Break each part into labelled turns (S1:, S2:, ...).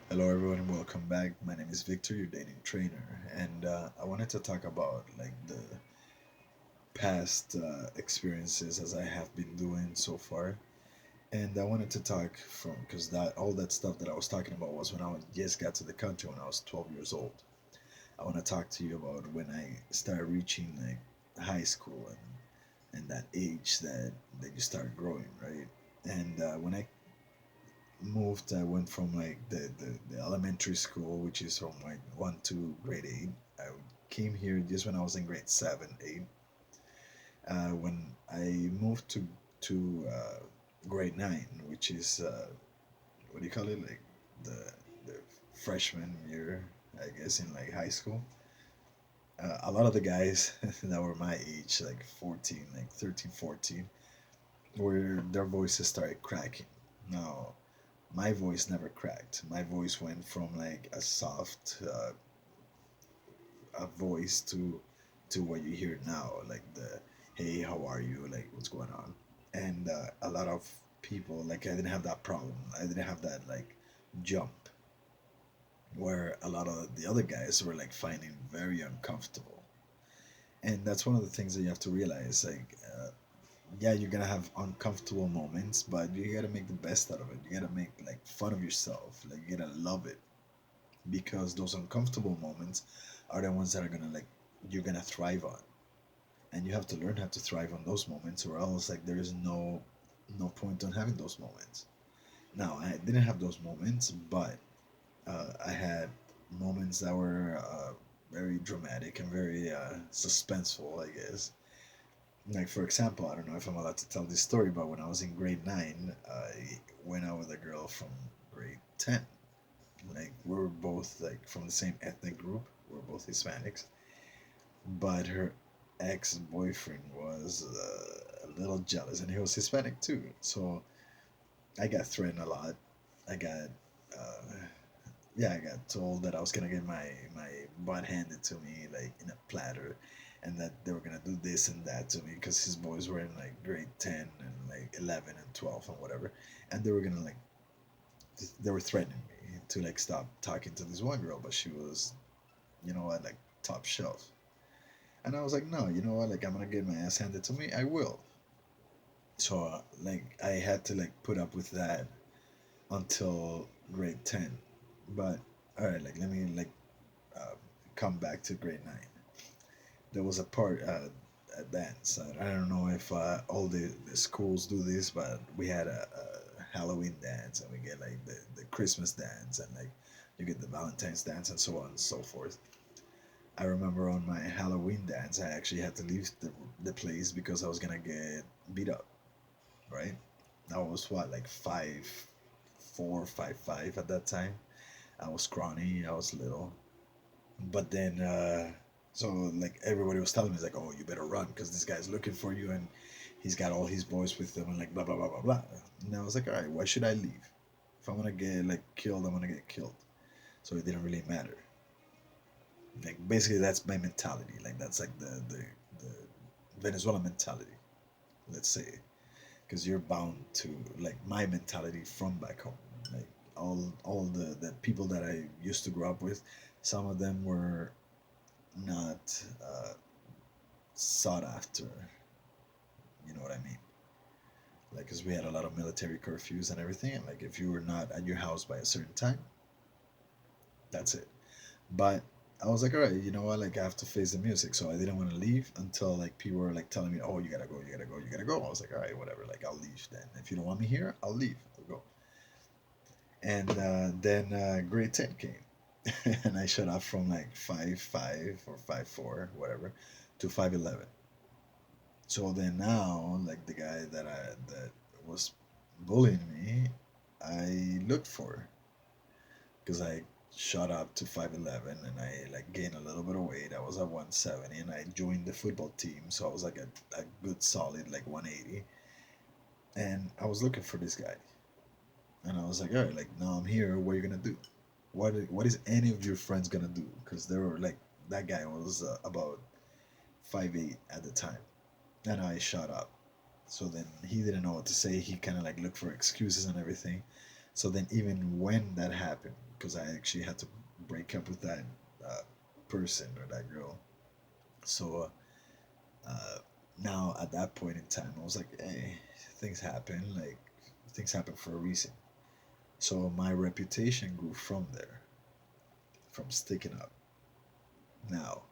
S1: Hello, everyone, and welcome back. My name is Victor, your dating trainer, and I wanted to talk about like the past experiences as I have been doing so far. And I wanted to talk from because that all that stuff that I was talking about was when just got to the country when I was 12 years old. I want to talk to you about when I started reaching like high school and that age that you start growing, right? And when I moved. I went from like the elementary school, which is from like 1 to grade 8. I came here just when I was in grade 7, 8. When I moved to grade 9, which is what do you call it? Like the freshman year, I guess, in like high school. A lot of the guys that were my age, like 14, like 13, 14, where their voices started cracking. Now, my voice never cracked. My voice went from like a soft a voice to what you hear now, like the hey, how are you? Like what's going on? And a lot of people like I didn't have that problem. I didn't have that like jump where a lot of the other guys were like finding very uncomfortable. And that's one of the things that you have to realize. Yeah, you're gonna have uncomfortable moments, but you gotta make the best out of it. You gotta make like fun of yourself. Like you gotta love it because those uncomfortable moments are the ones that are gonna like you're gonna thrive on, and you have to learn how to thrive on those moments, or else like there is no point on having those moments. Now I didn't have those moments, but I had moments that were very dramatic and very suspenseful, I guess. Like for example, I don't know if I'm allowed to tell this story, but when I was in grade 9, I went out with a girl from grade 10. Like we were both like from the same ethnic group. We are both Hispanics, but her ex-boyfriend was a little jealous, and he was Hispanic too. So I got threatened a lot. I got, uh, yeah, I got told that I was gonna get my butt handed to me like in a platter, and that they were gonna do this and that to me because his boys were in like grade 10 and like 11 and 12 and whatever, and they were gonna like they were threatening me to like stop talking to this one girl, but she was, you know what, like top shelf. And I was like, no, you know what, like I'm gonna get my ass handed to me. I will. So like I had to like put up with that until grade 10. But all right, like let me like uh, come back to grade 9. There was a part a dance. I don't know if all the schools do this, but we had a Halloween dance, and we get like the Christmas dance, and like you get the Valentine's dance, and so on and so forth. I remember on my Halloween dance, I actually had to leave the place because I was gonna get beat up. Right? I was what, like 5'4", 5'5" at that time. I was scrawny. I was little. But then, so like everybody was telling me, like, oh, you better run because this guy's looking for you, and he's got all his boys with him, and like blah blah blah blah blah. And I was like, all right, why should I leave? If I'm gonna get like killed, I'm gonna get killed. So it didn't really matter. Like basically, that's my mentality. Like that's like the Venezuela mentality, let's say, because you're bound to like my mentality from back home. Like all the people that I used to grow up with, some of them were not sought after. You know what I mean? Like, because we had a lot of military curfews and everything, and like if you were not at your house by a certain time, that's it. But I was like, all right, you know what? Like, I have to face the music, so I didn't want to leave until like people were like telling me, "Oh, you gotta go, you gotta go, you gotta go." I was like, all right, whatever. Like, I'll leave then. If you don't want me here, I'll leave. I'll go. And then grade 10 came, and I shut off from like 5'5" or 5'4", whatever, to 5'11". So then now, like the guy that was bullying me, I looked for because I shot up to 5'11", and I like gained a little bit of weight. I was at 170, and I joined the football team, so I was like a good solid like 180. And I was looking for this guy, and I was like, all right, like now I'm here. What are you gonna do? What is any of your friends gonna do? Because they were like that guy was about 5'8" at the time, and I shot up. So then he didn't know what to say. He kind of like looked for excuses and everything. So then, even when that happened, because I actually had to break up with that uh, person or that girl. So now at that point in time, I was like, hey, things happen. Like things happen for a reason. So my reputation grew from there, from sticking up. Now,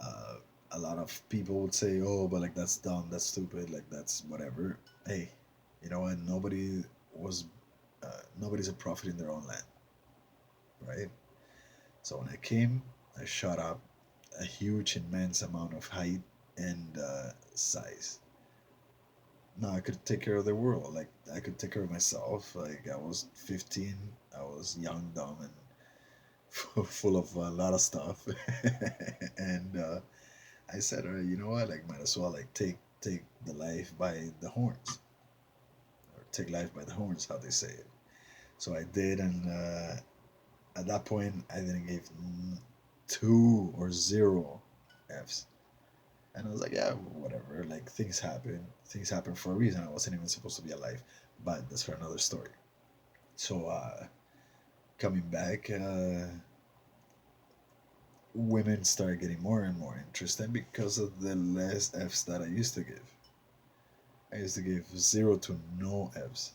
S1: uh, a lot of people would say, "Oh, but like that's dumb, that's stupid, like that's whatever." Hey, you know what? Was, nobody's a prophet in their own land, right? So when I came, I shot up a huge, immense amount of height and size. Now I could take care of the world. Like I could take care of myself. Like I was 15, I was young, dumb, and full of a lot of stuff. And I said, all right, you know what? Like might as well like take the life by the horns, or take life by the horns, how they say it. So I did, and at that point, I didn't give two or zero Fs. And I was like, yeah, whatever. Like things happen. Things happen for a reason. I wasn't even supposed to be alive, but that's for another story. So coming back, women started getting more and more interested because of the less Fs that I used to give. I used to give zero to no Fs,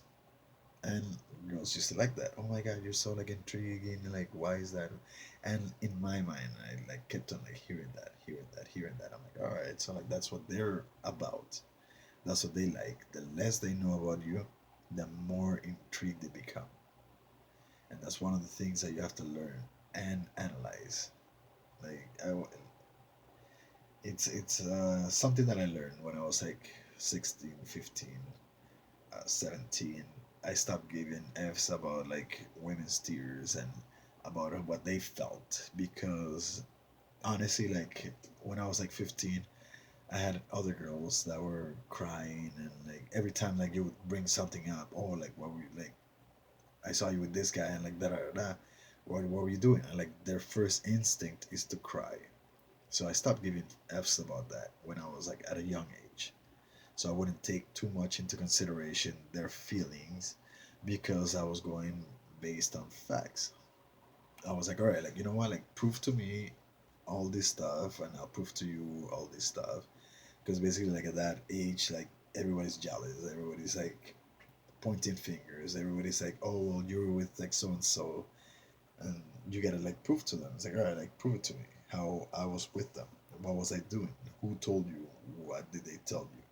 S1: and girls used to like that. Oh my god, you're so like intriguing. Like, why is that? And in my mind, I like kept on like hearing that, hearing that, hearing that. I'm like, all right, so like that's what they're about. That's what they like. The less they know about you, the more intrigued they become. And that's one of the things that you have to learn and analyze. Like, it's something that I learned when I was like 16, 15, 17. I stopped giving F's about like women's tears and about what they felt, because honestly, like when I was like 15, I had other girls that were crying, and like every time like you would bring something up, oh like what were you like, I saw you with this guy and like da da da, what were you doing? And like their first instinct is to cry. So I stopped giving F's about that when I was like at a young age. So I wouldn't take too much into consideration their feelings, because I was going based on facts. I was like, all right, like you know what, like prove to me all this stuff, and I'll prove to you all this stuff. Because basically, like at that age, like everybody's jealous, everybody's like pointing fingers, everybody's like, oh well, you were with like so and so, and you gotta like prove to them. It's like, all right, like prove it to me how I was with them. What was I doing? Who told you? What did they tell you?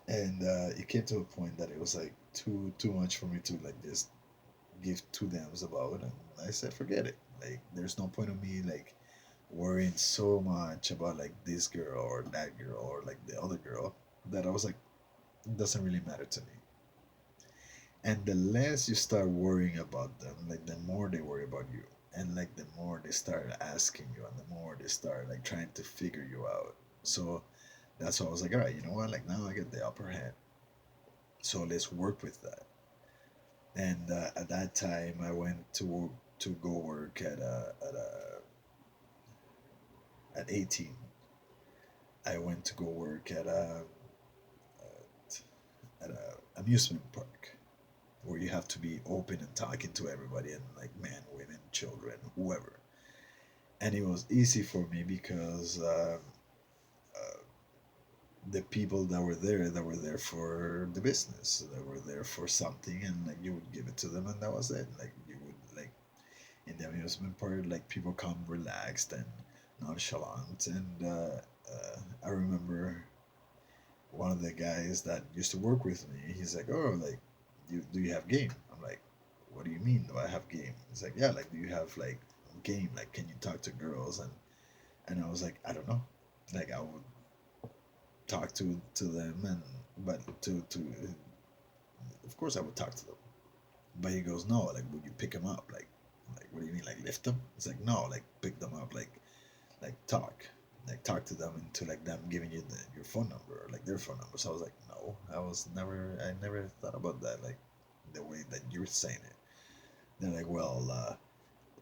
S1: And it came to a point that it was like too much for me to like just give two dams about, and I said forget it. Like there's no point of me like worrying so much about like this girl or that girl or like the other girl, that I was like, it doesn't really matter to me. And the less you start worrying about them, like the more they worry about you, and like the more they start asking you, and the more they start like trying to figure you out. So that's why I was like, all right, you know what, like now I get the upper hand, so let's work with that. And at that time, I went to go work at 18. I went to go work at a amusement park, where you have to be open and talking to everybody, and like men, women, children, whoever. And it was easy for me because uh, the people that were there for the business, that were there for something, and like you would give it to them, and that was it. Like you would like in the amusement park, like people come relaxed and nonchalant. And I remember one of the guys that used to work with me. He's like, "Oh, like, do you have game?" I'm like, "What do you mean? Do I have game?" He's like, "Yeah, like, do you have like game? Like, can you talk to girls?" And I was like, "I don't know." Like, I would talk to them, and but to of course I would talk to them. But he goes, "No, like, would you pick them up? Like, what do you mean? Like, lift them?" It's like, "No, like, pick them up, like talk." Like talk to them into like them giving you your phone number or like their phone number. So I was like, no, I never thought about that like the way that you're saying it. They're like, well,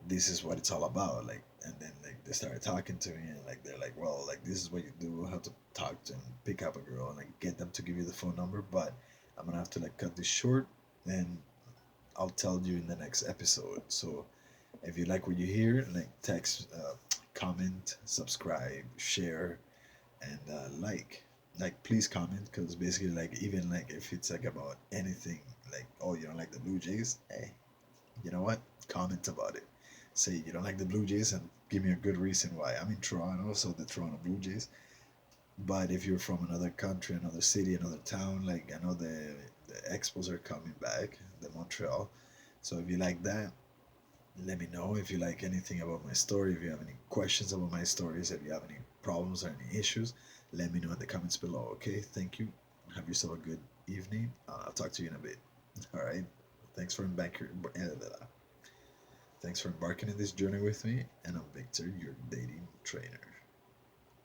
S1: this is what it's all about. Like, and then like they started talking to me, and like they're like, well, like this is what you do. How to talk to and pick up a girl and like get them to give you the phone number. But I'm gonna have to like cut this short. and I'll tell you in the next episode. So if you like what you hear, like text, comment, subscribe, share, and like please comment, because basically like even like if it's like about anything, like oh you don't like the Blue Jays, hey, you know what, comment about it, say you don't like the Blue Jays and give me a good reason why. I'm in Toronto, so the Toronto Blue Jays. But if you're from another country, another city, another town, like I know the Expos are coming back, the Montreal, so if you like that, let me know. If you like anything about my story, if you have any questions about my stories, if you have any problems or any issues, let me know in the comments below. Okay, thank you. Have yourself a good evening. I'll talk to you in a bit. All right. Thanks for embarking. Thanks for embarking in this journey with me. And I'm Victor, your dating trainer.